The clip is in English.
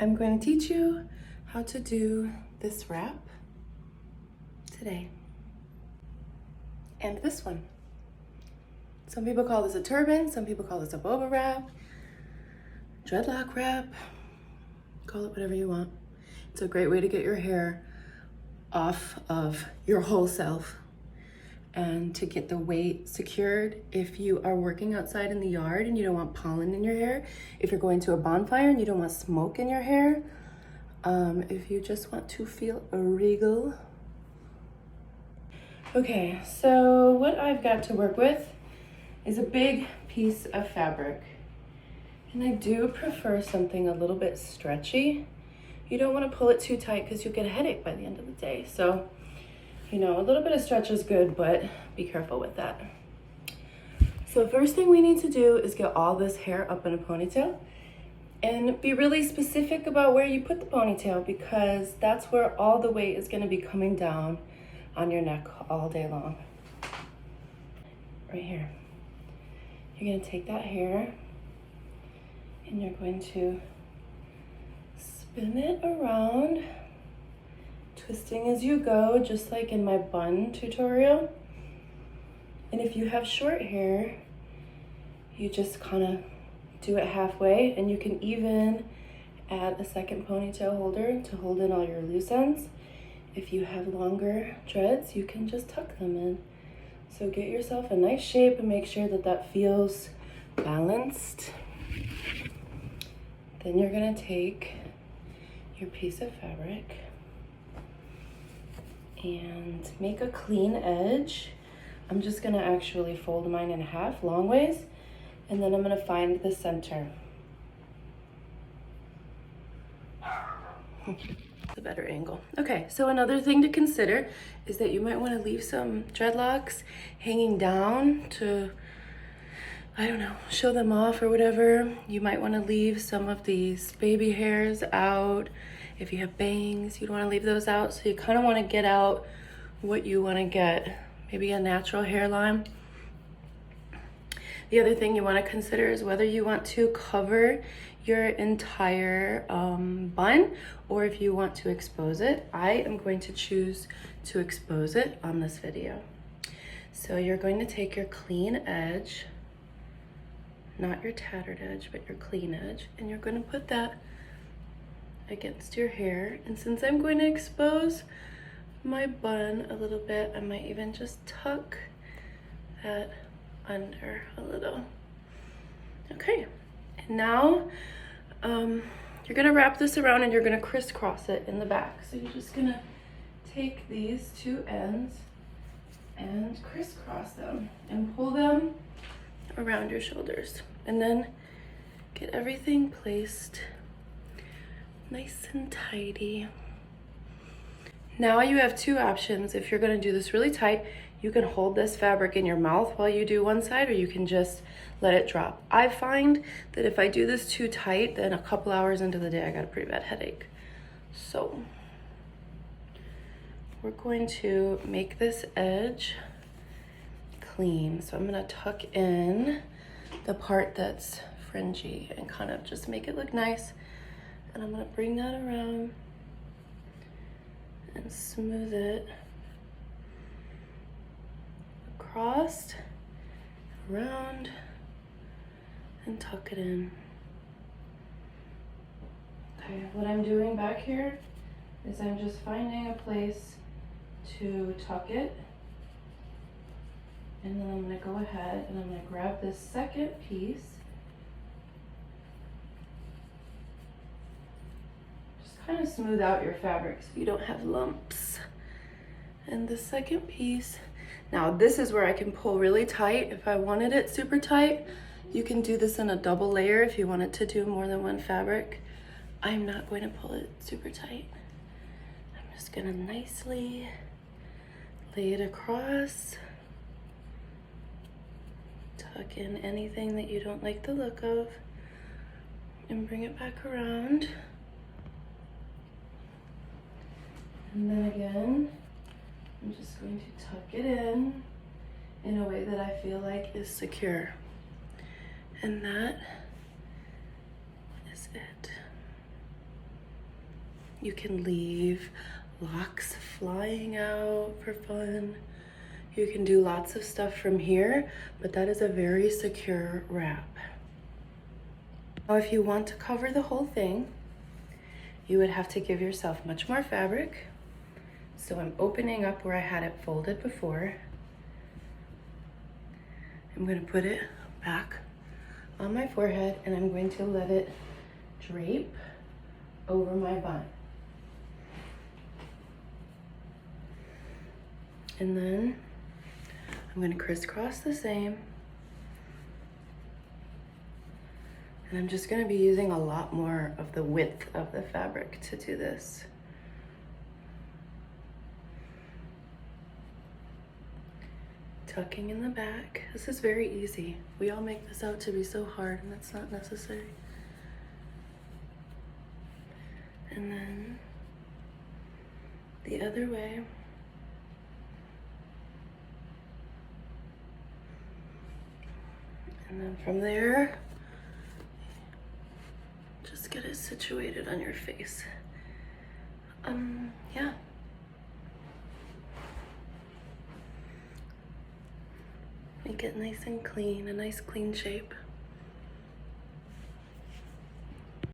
I'm going to teach you how to do this wrap today. And this one. Some people call this a turban, some people call this a Bobo wrap, dreadlock wrap, call it whatever you want. It's a great way to get your hair off of your whole self and to get the weight secured if you are working outside in the yard and you don't want pollen in your hair, if you're going to a bonfire and you don't want smoke in your hair, if you just want to feel regal. Okay, so what I've got to work with is a big piece of fabric. And I do prefer something a little bit stretchy. You don't want to pull it too tight because you'll get a headache by the end of the day. So, you know, a little bit of stretch is good, but be careful with that. So first thing we need to do is get all this hair up in a ponytail and be really specific about where you put the ponytail, because that's where all the weight is going to be coming down on your neck all day long. Right here. You're going to take that hair and you're going to spin it around, twisting as you go, just like in my bun tutorial. And if you have short hair, you just kind of do it halfway, and you can even add a second ponytail holder to hold in all your loose ends. If you have longer dreads, you can just tuck them in. So get yourself a nice shape and make sure that that feels balanced. Then you're gonna take your piece of fabric and make a clean edge. I'm just gonna actually fold mine in half long ways, and then I'm gonna find the center. A better angle. Okay, so another thing to consider is that you might want to leave some dreadlocks hanging down to, I don't know, show them off or whatever. You might want to leave some of these baby hairs out. If you have bangs, you'd want to leave those out. So you kind of want to get out what you want to get, maybe a natural hairline. The other thing you want to consider is whether you want to cover your entire bun or if you want to expose it. I am going to choose to expose it on this video. So you're going to take your clean edge, not your tattered edge, but your clean edge, and you're going to put that against your hair. And since I'm going to expose my bun a little bit, I might even just tuck that under a little. Okay, and now you're gonna wrap this around and you're gonna crisscross it in the back. So you're just gonna take these two ends and crisscross them and pull them around your shoulders, and then get everything placed nice and tidy. Now you have two options. If you're gonna do this really tight, you can hold this fabric in your mouth while you do one side, or you can just let it drop. I find that if I do this too tight, then a couple hours into the day, I got a pretty bad headache. So we're going to make this edge clean. So I'm gonna tuck in the part that's fringy and kind of just make it look nice. And I'm gonna bring that around and smooth it across, around, and tuck it in. Okay, what I'm doing back here is I'm just finding a place to tuck it, and then I'm gonna go ahead and I'm gonna grab this second piece, just kind of smooth out your fabric so you don't have lumps. And the second piece, now this is where I can pull really tight. If I wanted it super tight, you can do this in a double layer if you wanted to do more than one fabric. I'm not going to pull it super tight. I'm just gonna nicely lay it across, tuck in anything that you don't like the look of, and bring it back around. And then again, I'm just going to tuck it in a way that I feel like is secure. And that is it. You can leave locks flying out for fun. You can do lots of stuff from here, but that is a very secure wrap. Now, if you want to cover the whole thing, you would have to give yourself much more fabric. So I'm opening up where I had it folded before. I'm gonna put it back on my forehead and I'm going to let it drape over my bun. And then I'm gonna crisscross the same. And I'm just gonna be using a lot more of the width of the fabric to do this. Tucking in the back. This is very easy. We all make this out to be so hard and that's not necessary. And then the other way. And then from there, just get it situated on your face. Yeah. Make it nice and clean, a nice clean shape.